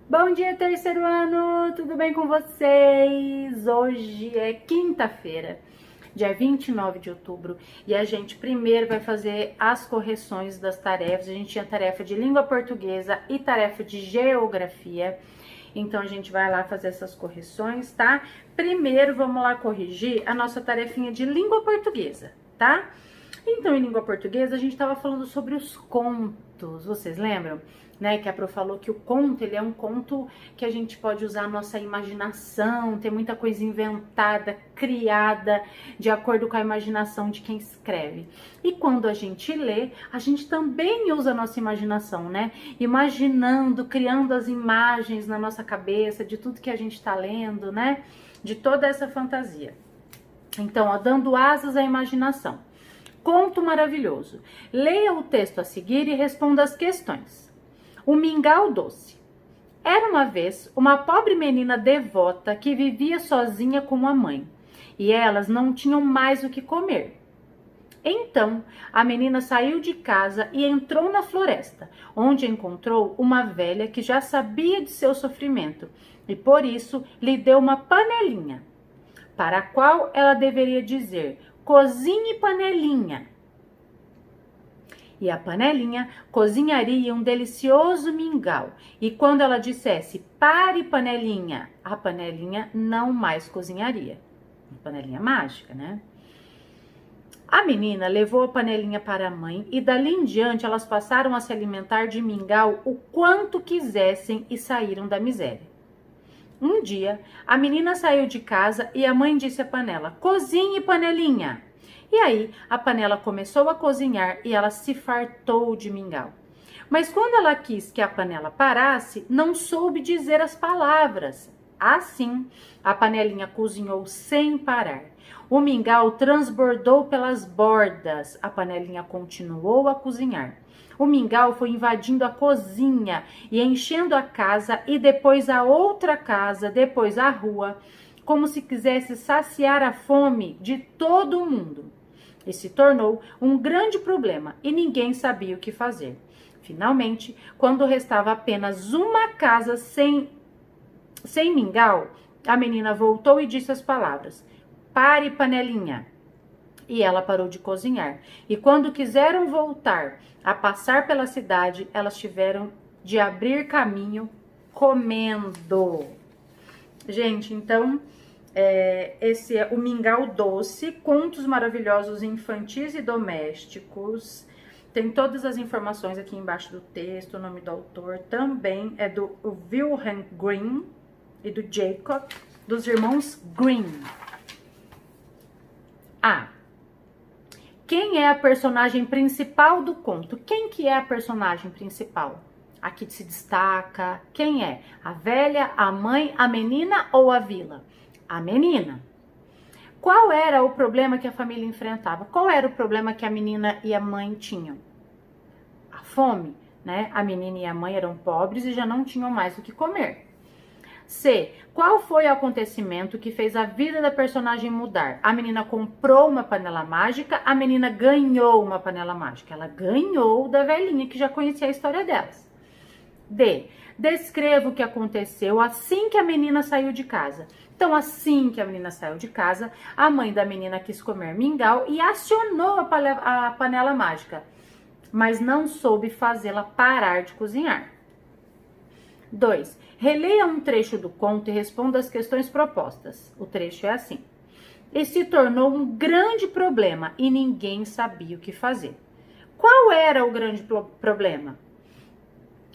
Bom dia, terceiro ano! Tudo bem com vocês? Hoje é quinta-feira, dia 29 de outubro, e a gente primeiro vai fazer as correções das tarefas. A gente tinha tarefa de língua portuguesa e tarefa de geografia, então a gente vai lá fazer essas correções, tá? Primeiro vamos lá corrigir a nossa tarefinha de língua portuguesa, tá? Então, em língua portuguesa, a gente estava falando sobre os contos, vocês lembram? Né, que a Pro falou que o conto, ele é um conto que a gente pode usar a nossa imaginação, tem muita coisa inventada, criada, de acordo com a imaginação de quem escreve. E quando a gente lê, a gente também usa a nossa imaginação, né? Imaginando, criando as imagens na nossa cabeça de tudo que a gente está lendo, né? De toda essa fantasia. Então, ó, dando asas à imaginação. Conto maravilhoso. Leia o texto a seguir e responda as questões. O mingau doce. Era uma vez uma pobre menina devota que vivia sozinha com a mãe, e elas não tinham mais o que comer. Então, a menina saiu de casa e entrou na floresta, onde encontrou uma velha que já sabia de seu sofrimento, e por isso lhe deu uma panelinha, para a qual ela deveria dizer: cozinhe, panelinha. E a panelinha cozinharia um delicioso mingau. E quando ela dissesse: pare, panelinha, a panelinha não mais cozinharia. Uma panelinha mágica, né? A menina levou a panelinha para a mãe e dali em diante elas passaram a se alimentar de mingau o quanto quisessem e saíram da miséria. Um dia, a menina saiu de casa e a mãe disse à panela: cozinhe, panelinha. E aí, a panela começou a cozinhar e ela se fartou de mingau. Mas quando ela quis que a panela parasse, não soube dizer as palavras. Assim, a panelinha cozinhou sem parar. O mingau transbordou pelas bordas. A panelinha continuou a cozinhar. O mingau foi invadindo a cozinha e enchendo a casa e depois a outra casa, depois a rua, como se quisesse saciar a fome de todo mundo. E se tornou um grande problema e ninguém sabia o que fazer. Finalmente, quando restava apenas uma casa sem mingau, a menina voltou e disse as palavras: pare, panelinha. E ela parou de cozinhar. E quando quiseram voltar a passar pela cidade, elas tiveram de abrir caminho comendo. Gente, então, esse é o Mingau Doce, Contos Maravilhosos Infantis e Domésticos. Tem todas as informações aqui embaixo do texto, o nome do autor também é do Wilhelm Grimm e do Jacob, dos irmãos Grimm. Quem é a personagem principal do conto? Quem que é a personagem principal? Aqui se destaca quem é? A velha, a mãe, a menina ou a vila? A menina. Qual era o problema que a família enfrentava? Qual era o problema que a menina e a mãe tinham? A fome, né? A menina e a mãe eram pobres e já não tinham mais o que comer. C. Qual foi o acontecimento que fez a vida da personagem mudar? A menina comprou uma panela mágica, a menina ganhou uma panela mágica. Ela ganhou da velhinha que já conhecia a história delas. D. Descreva o que aconteceu assim que a menina saiu de casa. Então, assim que a menina saiu de casa, a mãe da menina quis comer mingau e acionou a panela mágica, mas não soube fazê-la parar de cozinhar. 2. Releia um trecho do conto e responda as questões propostas. O trecho é assim: e se tornou um grande problema e ninguém sabia o que fazer. Qual era o grande problema?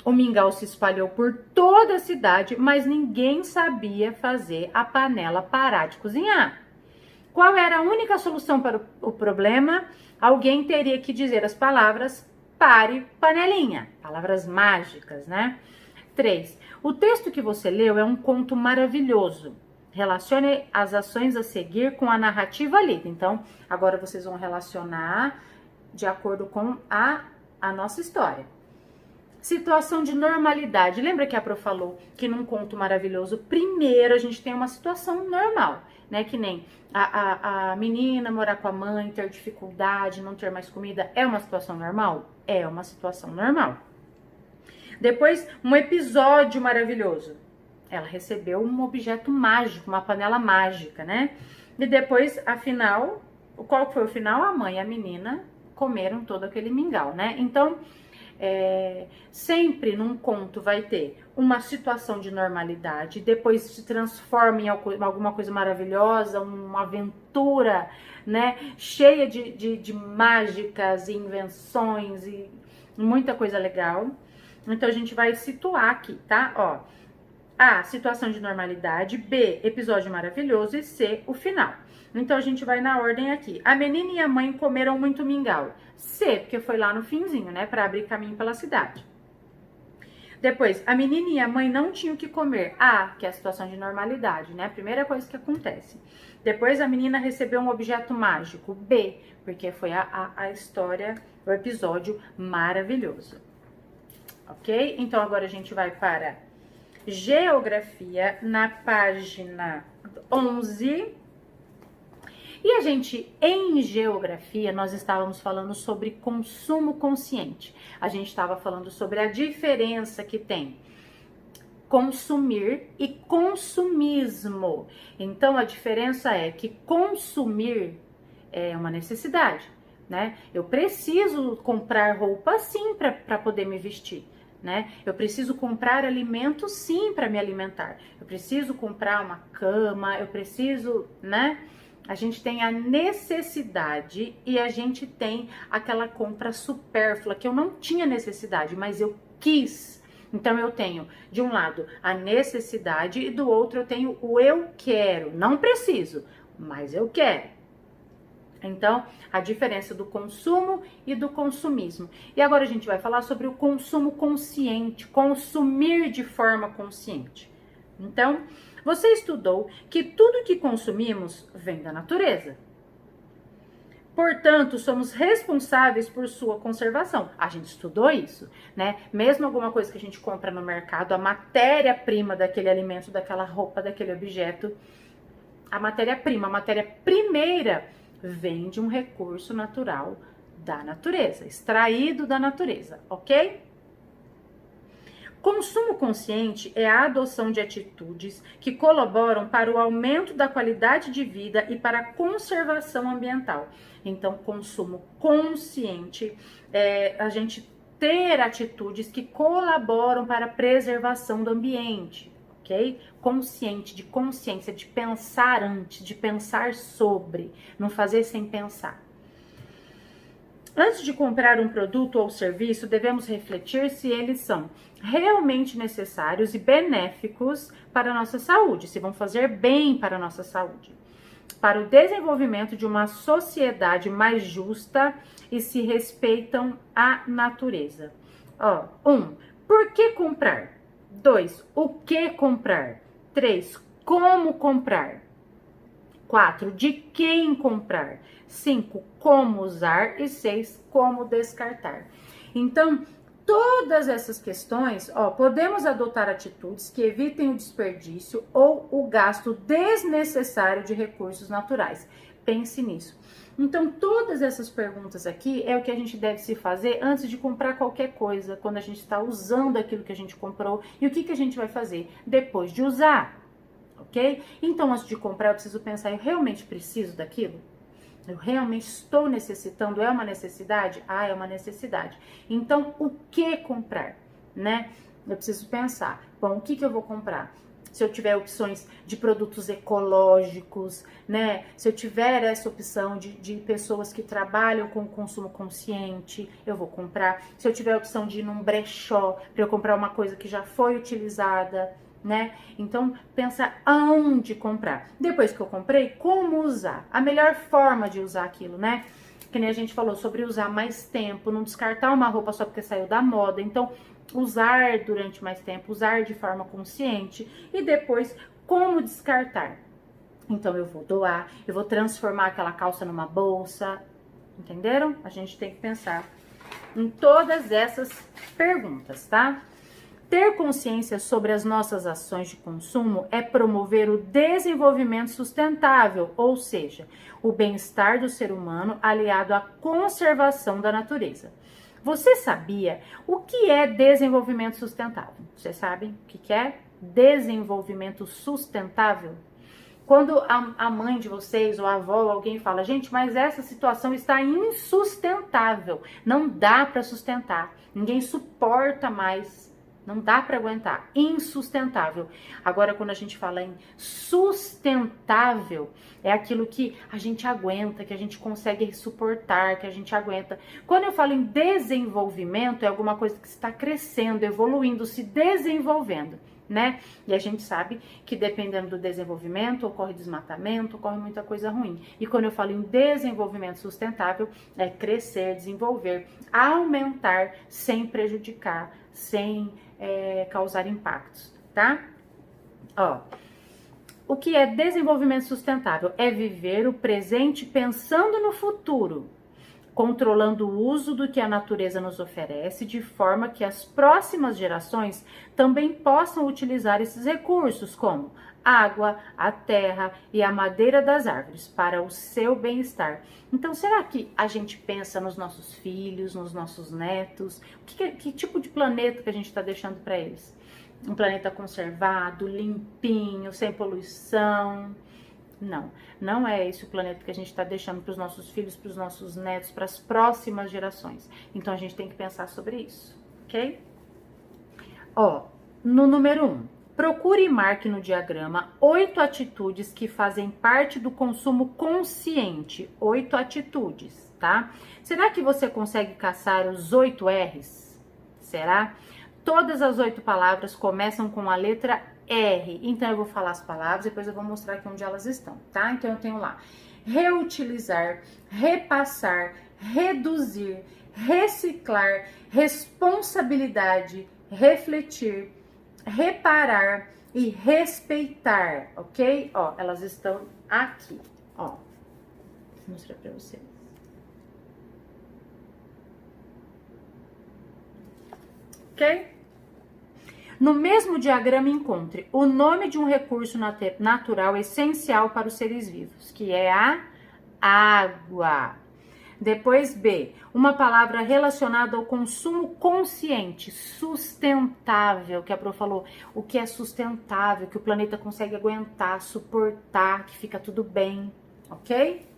O mingau se espalhou por toda a cidade, mas ninguém sabia fazer a panela parar de cozinhar. Qual era a única solução para o problema? Alguém teria que dizer as palavras pare, panelinha. Palavras mágicas, né? 3. O texto que você leu é um conto maravilhoso. Relacione as ações a seguir com a narrativa lida. Então, agora vocês vão relacionar de acordo com a nossa história. Situação de normalidade. Lembra que a Pro falou que num conto maravilhoso, primeiro a gente tem uma situação normal, né? Que nem a menina morar com a mãe, ter dificuldade, não ter mais comida. É uma situação normal? É uma situação normal. Depois, um episódio maravilhoso. Ela recebeu um objeto mágico, uma panela mágica, né? E depois, afinal, qual foi o final? A mãe e a menina comeram todo aquele mingau, né? Então, sempre num conto vai ter uma situação de normalidade, depois se transforma em alguma coisa maravilhosa, uma aventura, né? Cheia de mágicas e invenções e muita coisa legal. Então, a gente vai situar aqui, tá? Ó. A, situação de normalidade. B, episódio maravilhoso. E C, o final. Então, a gente vai na ordem aqui. A menina e a mãe comeram muito mingau. C, porque foi lá no finzinho, né? Para abrir caminho pela cidade. Depois, a menina e a mãe não tinham o que comer. A, que é a situação de normalidade, né? Primeira coisa que acontece. Depois, a menina recebeu um objeto mágico. B, porque foi a história, o episódio maravilhoso. Ok? Então, agora a gente vai para Geografia, na página 11. E a gente, em Geografia, nós estávamos falando sobre consumo consciente. A gente estava falando sobre a diferença que tem consumir e consumismo. Então, a diferença é que consumir é uma necessidade, né? Eu preciso comprar roupa sim para poder me vestir. Né? Eu preciso comprar alimento sim para me alimentar. Eu preciso comprar uma cama, eu preciso, né? A gente tem a necessidade e a gente tem aquela compra supérflua que eu não tinha necessidade, mas eu quis. Então eu tenho, de um lado, a necessidade e do outro eu tenho o eu quero. Não preciso, mas eu quero. Então, a diferença do consumo e do consumismo. E agora a gente vai falar sobre o consumo consciente, consumir de forma consciente. Então, você estudou que tudo que consumimos vem da natureza. Portanto, somos responsáveis por sua conservação. A gente estudou isso, né? Mesmo alguma coisa que a gente compra no mercado, a matéria-prima daquele alimento, daquela roupa, daquele objeto, a matéria-prima, a matéria primeira vem de um recurso natural da natureza, extraído da natureza, ok? Consumo consciente é a adoção de atitudes que colaboram para o aumento da qualidade de vida e para a conservação ambiental. Então, consumo consciente é a gente ter atitudes que colaboram para a preservação do ambiente, ok? Consciente, de consciência, de pensar antes, de pensar sobre, não fazer sem pensar. Antes de comprar um produto ou serviço, devemos refletir se eles são realmente necessários e benéficos para a nossa saúde, se vão fazer bem para a nossa saúde, para o desenvolvimento de uma sociedade mais justa e se respeitam a natureza. 1. Por que comprar? 2. O que comprar? 3. Como comprar? 4. De quem comprar? 5. Como usar? E 6. Como descartar? Então, todas essas questões, podemos adotar atitudes que evitem o desperdício ou o gasto desnecessário de recursos naturais. Pense nisso. Então, todas essas perguntas aqui é o que a gente deve se fazer antes de comprar qualquer coisa, quando a gente está usando aquilo que a gente comprou. E o que a gente vai fazer depois de usar, ok? Então, antes de comprar, eu preciso pensar, eu realmente preciso daquilo? Eu realmente estou necessitando? É uma necessidade? Ah, é uma necessidade. Então, o que comprar, né? Eu preciso pensar, bom, o que eu vou comprar? Se eu tiver opções de produtos ecológicos, né? Se eu tiver essa opção de pessoas que trabalham com consumo consciente, eu vou comprar. Se eu tiver a opção de ir num brechó para eu comprar uma coisa que já foi utilizada, né? Então, pensa aonde comprar. Depois que eu comprei, como usar? A melhor forma de usar aquilo, né? Que nem a gente falou sobre usar mais tempo, não descartar uma roupa só porque saiu da moda. Então, usar durante mais tempo, usar de forma consciente. E depois, como descartar? Então, eu vou doar, eu vou transformar aquela calça numa bolsa. Entenderam? A gente tem que pensar em todas essas perguntas, tá? Ter consciência sobre as nossas ações de consumo é promover o desenvolvimento sustentável, ou seja, o bem-estar do ser humano aliado à conservação da natureza. Você sabia o que é desenvolvimento sustentável? Você sabe o que é desenvolvimento sustentável? Quando a mãe de vocês ou a avó ou alguém fala, gente, mas essa situação está insustentável, não dá para sustentar, ninguém suporta mais, não dá para aguentar, insustentável. Agora, quando a gente fala em sustentável, é aquilo que a gente aguenta, que a gente consegue suportar, que a gente aguenta. Quando eu falo em desenvolvimento, é alguma coisa que está crescendo, evoluindo, se desenvolvendo, né? E a gente sabe que dependendo do desenvolvimento, ocorre desmatamento, ocorre muita coisa ruim. E quando eu falo em desenvolvimento sustentável, é crescer, desenvolver, aumentar, sem prejudicar, sem causar impactos, tá? Ó, o que é desenvolvimento sustentável? É viver o presente pensando no futuro, controlando o uso do que a natureza nos oferece, de forma que as próximas gerações também possam utilizar esses recursos, como água, a terra e a madeira das árvores, para o seu bem-estar. Então, será que a gente pensa nos nossos filhos, nos nossos netos? Que tipo de planeta que a gente está deixando para eles? Um planeta conservado, limpinho, sem poluição? Não, não é esse o planeta que a gente está deixando para os nossos filhos, para os nossos netos, para as próximas gerações. Então, a gente tem que pensar sobre isso, ok? Ó, no número 1, procure e marque no diagrama 8 atitudes que fazem parte do consumo consciente. 8 atitudes, tá? Será que você consegue caçar os 8 R's? Será? Todas as 8 palavras começam com a letra R. Então, eu vou falar as palavras, depois eu vou mostrar aqui onde elas estão, tá? Então, eu tenho lá reutilizar, repassar, reduzir, reciclar, responsabilidade, refletir, reparar e respeitar, ok? Ó, elas estão aqui, ó. Vou mostrar pra vocês. Ok? No mesmo diagrama, encontre o nome de um recurso natural essencial para os seres vivos, que é a água. Depois, B, uma palavra relacionada ao consumo consciente, sustentável, que a Pro falou, o que é sustentável, que o planeta consegue aguentar, suportar, que fica tudo bem, ok?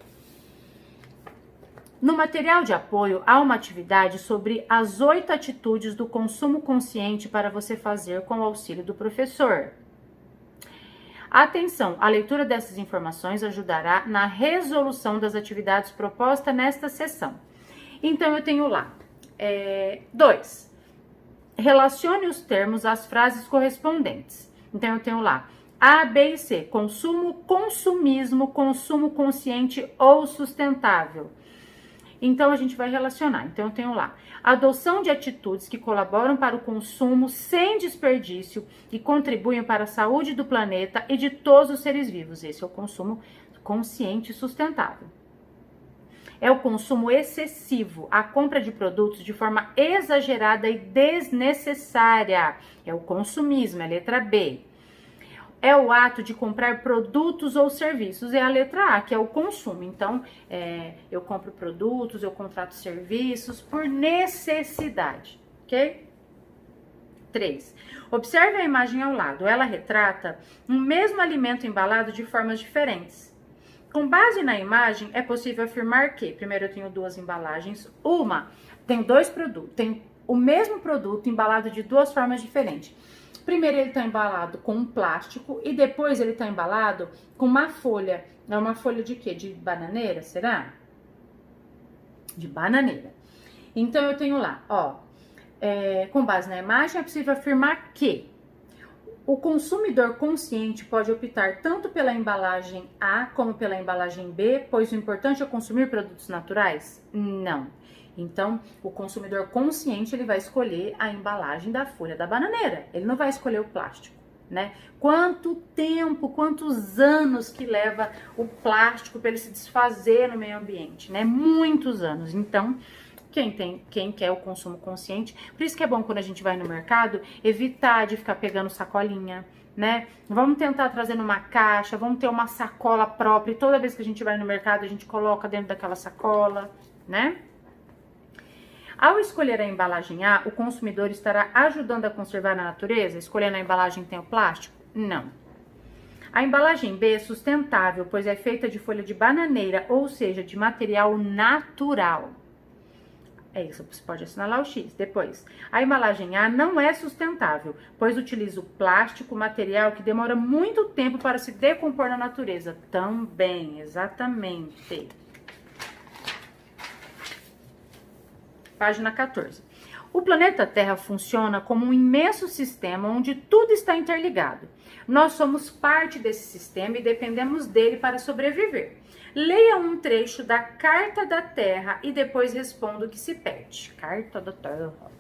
No material de apoio, há uma atividade sobre as 8 atitudes do consumo consciente para você fazer com o auxílio do professor. Atenção, a leitura dessas informações ajudará na resolução das atividades propostas nesta sessão. Então, eu tenho lá 2. Relacione os termos às frases correspondentes. Então, eu tenho lá A, B e C. Consumo, consumismo, consumo consciente ou sustentável. Então, a gente vai relacionar. Então, eu tenho lá adoção de atitudes que colaboram para o consumo sem desperdício e contribuem para a saúde do planeta e de todos os seres vivos. Esse é o consumo consciente e sustentável. É o consumo excessivo, a compra de produtos de forma exagerada e desnecessária. É o consumismo, é a letra B. É o ato de comprar produtos ou serviços, é a letra A, que é o consumo. Então, eu compro produtos, eu contrato serviços por necessidade, ok? 3. Observe a imagem ao lado. Ela retrata um mesmo alimento embalado de formas diferentes. Com base na imagem, é possível afirmar que, primeiro eu tenho 2 embalagens, tenho 2 produtos, tenho o mesmo produto embalado de 2 formas diferentes. Primeiro ele está embalado com um plástico e depois ele está embalado com uma folha. É uma folha de quê? De bananeira, será? De bananeira. Então eu tenho lá, ó, com base na imagem é possível afirmar que o consumidor consciente pode optar tanto pela embalagem A como pela embalagem B, pois o importante é consumir produtos naturais? Não. Então, o consumidor consciente, ele vai escolher a embalagem da folha da bananeira. Ele não vai escolher o plástico, né? Quanto tempo, quantos anos que leva o plástico para ele se desfazer no meio ambiente, né? Muitos anos. Então, quem quer o consumo consciente, por isso que é bom quando a gente vai no mercado, evitar de ficar pegando sacolinha, né? Vamos tentar trazer numa caixa, vamos ter uma sacola própria, e toda vez que a gente vai no mercado, a gente coloca dentro daquela sacola, né? Ao escolher a embalagem A, o consumidor estará ajudando a conservar a natureza? Escolhendo a embalagem que tem o plástico? Não. A embalagem B é sustentável, pois é feita de folha de bananeira, ou seja, de material natural. É isso, você pode assinalar o X. Depois, a embalagem A não é sustentável, pois utiliza o plástico, material que demora muito tempo para se decompor na natureza. Também, exatamente. Página 14. O planeta Terra funciona como um imenso sistema onde tudo está interligado. Nós somos parte desse sistema e dependemos dele para sobreviver. Leia um trecho da Carta da Terra e depois responda o que se pede. Carta da Terra.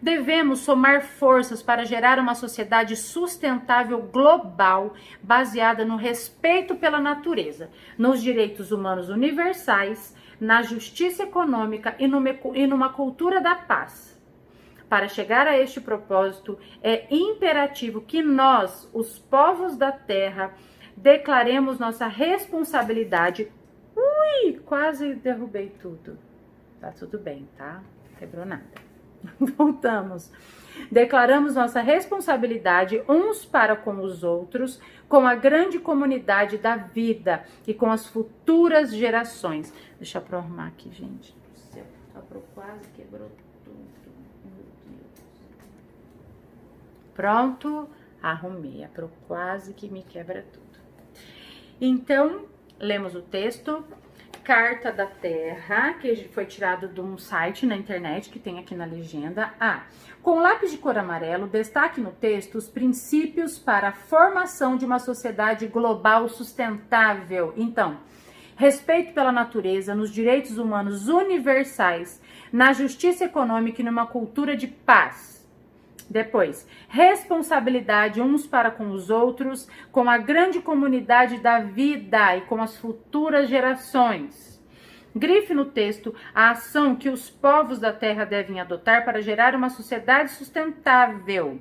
Devemos somar forças para gerar uma sociedade sustentável global, baseada no respeito pela natureza, nos direitos humanos universais, na justiça econômica e numa cultura da paz. Para chegar a este propósito, é imperativo que nós, os povos da Terra, declaremos nossa responsabilidade. Ui, quase derrubei tudo. Tá tudo bem, tá? Não quebrou nada. Voltamos. Declaramos nossa responsabilidade uns para com os outros, com a grande comunidade da vida e com as futuras gerações. Deixa eu arrumar aqui, gente. O céu, quase quebrou tudo. Meu Deus. Pronto, arrumei. Quase que me quebra tudo. Então, lemos o texto, Carta da Terra, que foi tirado de um site na internet, que tem aqui na legenda. Com lápis de cor amarelo, destaque no texto os princípios para a formação de uma sociedade global sustentável. Então, respeito pela natureza, nos direitos humanos universais, na justiça econômica e numa cultura de paz. Depois, responsabilidade uns para com os outros, com a grande comunidade da vida e com as futuras gerações. Grife no texto a ação que os povos da Terra devem adotar para gerar uma sociedade sustentável.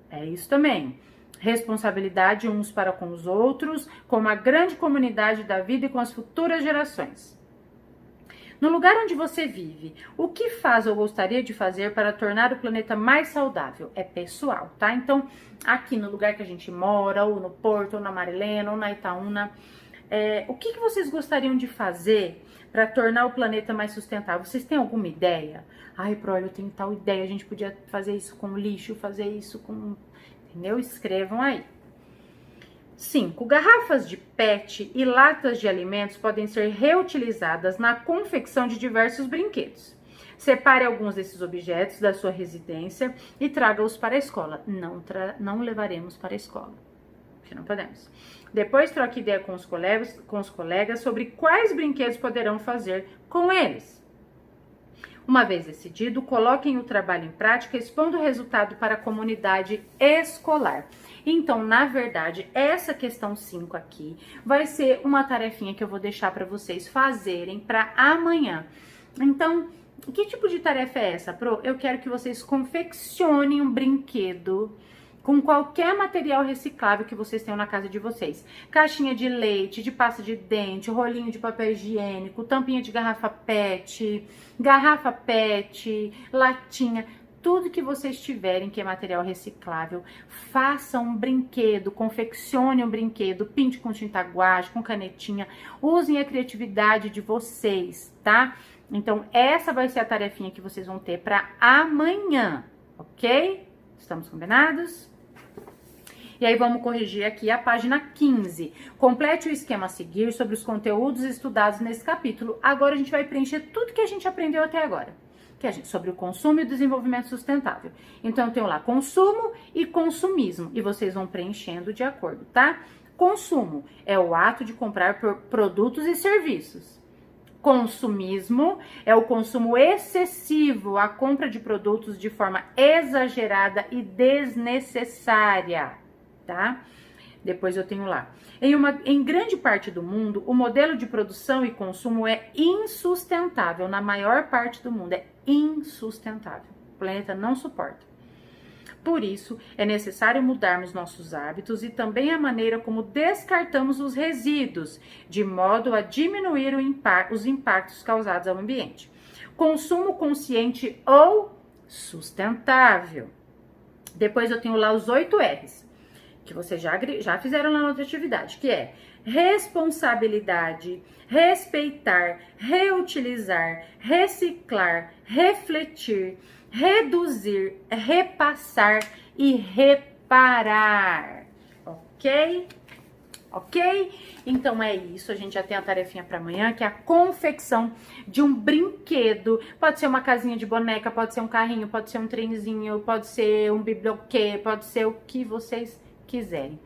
É isso também. Responsabilidade uns para com os outros, com a grande comunidade da vida e com as futuras gerações. No lugar onde você vive, o que faz ou gostaria de fazer para tornar o planeta mais saudável? É pessoal, tá? Então, aqui no lugar que a gente mora, ou no Porto, ou na Marilena, ou na Itaúna, o que vocês gostariam de fazer para tornar o planeta mais sustentável? Vocês têm alguma ideia? Ai, Prole, eu tenho tal ideia, a gente podia fazer isso com lixo, fazer isso com... Entendeu? Escrevam aí. 5. Garrafas de PET e latas de alimentos podem ser reutilizadas na confecção de diversos brinquedos. Separe alguns desses objetos da sua residência e traga-os para a escola. Não levaremos para a escola, porque não podemos. Depois troque ideia com os colegas sobre quais brinquedos poderão fazer com eles. Uma vez decidido, coloquem o trabalho em prática, expondo o resultado para a comunidade escolar. Então, na verdade, essa questão 5 aqui vai ser uma tarefinha que eu vou deixar para vocês fazerem para amanhã. Então, que tipo de tarefa é essa, Pro? Eu quero que vocês confeccionem um brinquedo com qualquer material reciclável que vocês tenham na casa de vocês. Caixinha de leite, de pasta de dente, rolinho de papel higiênico, tampinha de garrafa PET, latinha, tudo que vocês tiverem que é material reciclável, façam um brinquedo, confeccione um brinquedo, pinte com tinta guache, com canetinha, usem a criatividade de vocês, tá? Então, essa vai ser a tarefinha que vocês vão ter para amanhã, ok? Estamos combinados? E aí vamos corrigir aqui a página 15. Complete o esquema a seguir sobre os conteúdos estudados nesse capítulo. Agora a gente vai preencher tudo que a gente aprendeu até agora. Sobre o consumo e o desenvolvimento sustentável. Então eu tenho lá consumo e consumismo. E vocês vão preenchendo de acordo, tá? Consumo é o ato de comprar produtos e serviços. Consumismo é o consumo excessivo, a compra de produtos de forma exagerada e desnecessária, tá? Depois eu tenho lá. Em grande parte do mundo, o modelo de produção e consumo é insustentável. Na maior parte do mundo é insustentável. O planeta não suporta. Por isso, é necessário mudarmos nossos hábitos e também a maneira como descartamos os resíduos, de modo a diminuir os impactos causados ao ambiente. consumo consciente ou sustentável. Depois eu tenho lá os 8 R's, que vocês já fizeram lá na outra atividade, que é responsabilidade, respeitar, reutilizar, reciclar, refletir, reduzir, repassar e reparar, ok? Ok? Então é isso, a gente já tem a tarefinha para amanhã, que é a confecção de um brinquedo. Pode ser uma casinha de boneca, pode ser um carrinho, pode ser um trenzinho, pode ser um biblioquê, pode ser o que vocês quiserem.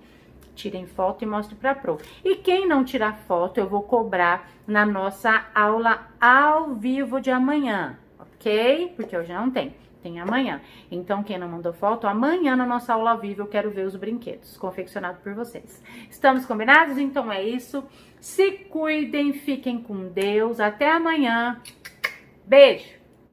Tirem foto e mostrem para a prof. E quem não tirar foto, eu vou cobrar na nossa aula ao vivo de amanhã, ok? Porque hoje não tem. Tem amanhã. Então, quem não mandou foto, amanhã na nossa aula ao vivo eu quero ver os brinquedos confeccionados por vocês. Estamos combinados? Então é isso. Se cuidem, fiquem com Deus. Até amanhã. Beijo!